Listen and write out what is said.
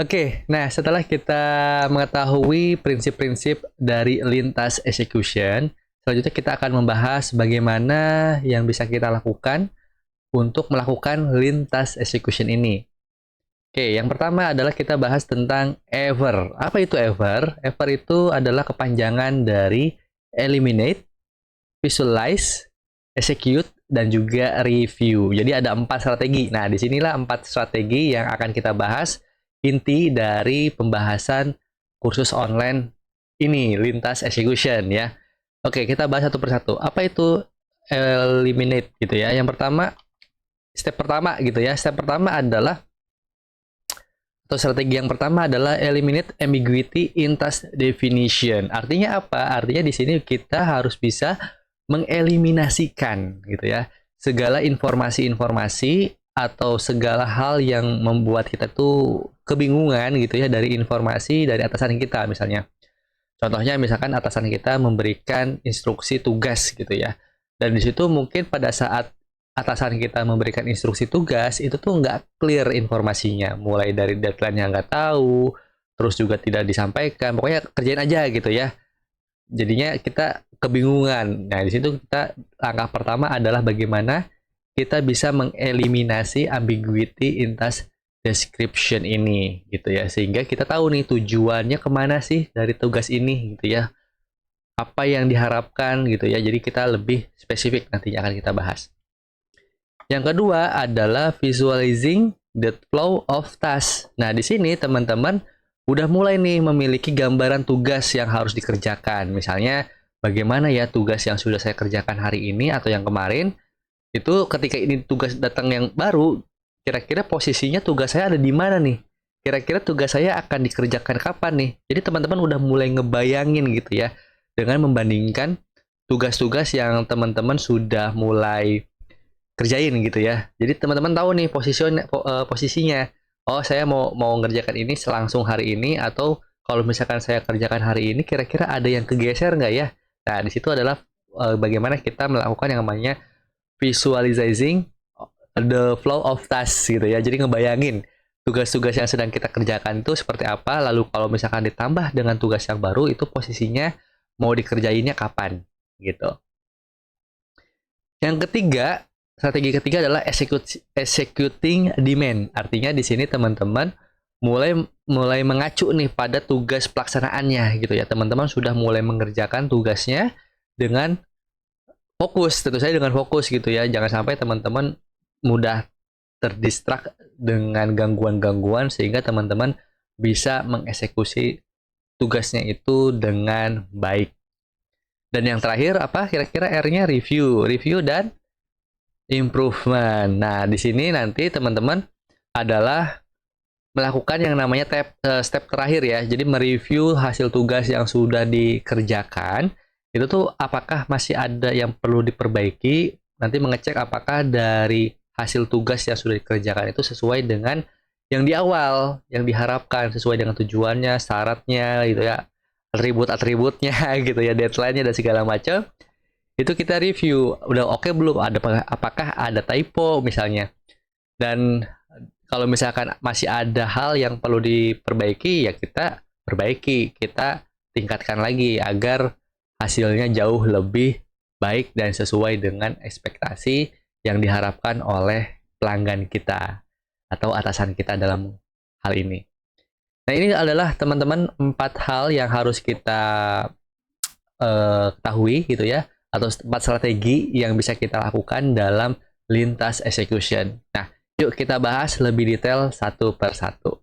Oke, nah setelah kita mengetahui prinsip-prinsip dari lintas execution, selanjutnya kita akan membahas bagaimana yang bisa kita lakukan untuk melakukan lintas execution ini. Oke, yang pertama adalah kita bahas tentang ever. Apa itu ever? Ever itu adalah kepanjangan dari eliminate, visualize, execute, dan juga review. Jadi ada 4 strategi. Nah, disinilah 4 strategi yang akan kita bahas inti dari pembahasan kursus online ini, lintas execution ya. Oke, kita bahas satu persatu. Apa itu eliminate gitu ya? Yang pertama, step pertama gitu ya. Step pertama adalah atau strategi yang pertama adalah eliminate ambiguity in task definition. Artinya apa? Artinya di sini kita harus bisa mengeliminasikan gitu ya segala informasi-informasi atau segala hal yang membuat kita tuh kebingungan gitu ya dari informasi dari atasan kita misalnya. Contohnya misalkan atasan kita memberikan instruksi tugas gitu ya. Dan di situ mungkin pada saat atasan kita memberikan instruksi tugas, itu tuh nggak clear informasinya. Mulai dari deadline yang nggak tahu, terus juga tidak disampaikan. Pokoknya kerjain aja gitu ya. Jadinya kita kebingungan. Nah, di situ kita langkah pertama adalah bagaimana kita bisa mengeliminasi ambiguity in task description ini gitu ya, sehingga kita tahu nih tujuannya kemana sih dari tugas ini gitu ya, apa yang diharapkan gitu ya. Jadi kita lebih spesifik nantinya akan kita bahas. Yang kedua adalah visualizing the flow of task. Nah, di sini teman-teman udah mulai nih memiliki gambaran tugas yang harus dikerjakan. Misalnya bagaimana ya tugas yang sudah saya kerjakan hari ini atau yang kemarin, itu ketika ini tugas datang yang baru, kira-kira posisinya tugas saya ada di mana nih? Kira-kira tugas saya akan dikerjakan kapan nih? Jadi teman-teman udah mulai ngebayangin gitu ya, dengan membandingkan tugas-tugas yang teman-teman sudah mulai kerjain gitu ya. Jadi teman-teman tahu nih posisinya. Oh, saya mau ngerjakan ini langsung hari ini, atau kalau misalkan saya kerjakan hari ini, kira-kira ada yang kegeser nggak ya? Nah, di situ adalah bagaimana kita melakukan yang namanya visualizing the flow of tasks gitu ya. Jadi ngebayangin tugas-tugas yang sedang kita kerjakan itu seperti apa, lalu kalau misalkan ditambah dengan tugas yang baru, itu posisinya mau dikerjainnya kapan gitu. Yang ketiga, strategi ketiga adalah executing demand. Artinya di sini teman-teman mulai mengacu nih pada tugas pelaksanaannya gitu ya. Teman-teman sudah mulai mengerjakan tugasnya dengan fokus, tentu saja dengan fokus gitu ya. Jangan sampai teman-teman mudah terdistrak dengan gangguan-gangguan sehingga teman-teman bisa mengeksekusi tugasnya itu dengan baik. Dan yang terakhir apa? Kira-kira R-nya review dan improvement. Nah, di sini nanti teman-teman adalah melakukan yang namanya step terakhir ya. Jadi mereview hasil tugas yang sudah dikerjakan. Itu tuh apakah masih ada yang perlu diperbaiki. Nanti mengecek apakah dari hasil tugas yang sudah dikerjakan itu sesuai dengan yang di awal, yang diharapkan, sesuai dengan tujuannya, syaratnya gitu ya, atribut-atributnya gitu ya, deadline-nya dan segala macam. Itu kita review, udah oke belum, apakah ada typo misalnya. Dan kalau misalkan masih ada hal yang perlu diperbaiki, ya kita perbaiki, kita tingkatkan lagi agar hasilnya jauh lebih baik dan sesuai dengan ekspektasi yang diharapkan oleh pelanggan kita atau atasan kita dalam hal ini. Nah, ini adalah teman-teman 4 hal yang harus kita ketahui gitu ya, atau 4 strategi yang bisa kita lakukan dalam lintas execution. Nah, yuk kita bahas lebih detail satu per satu.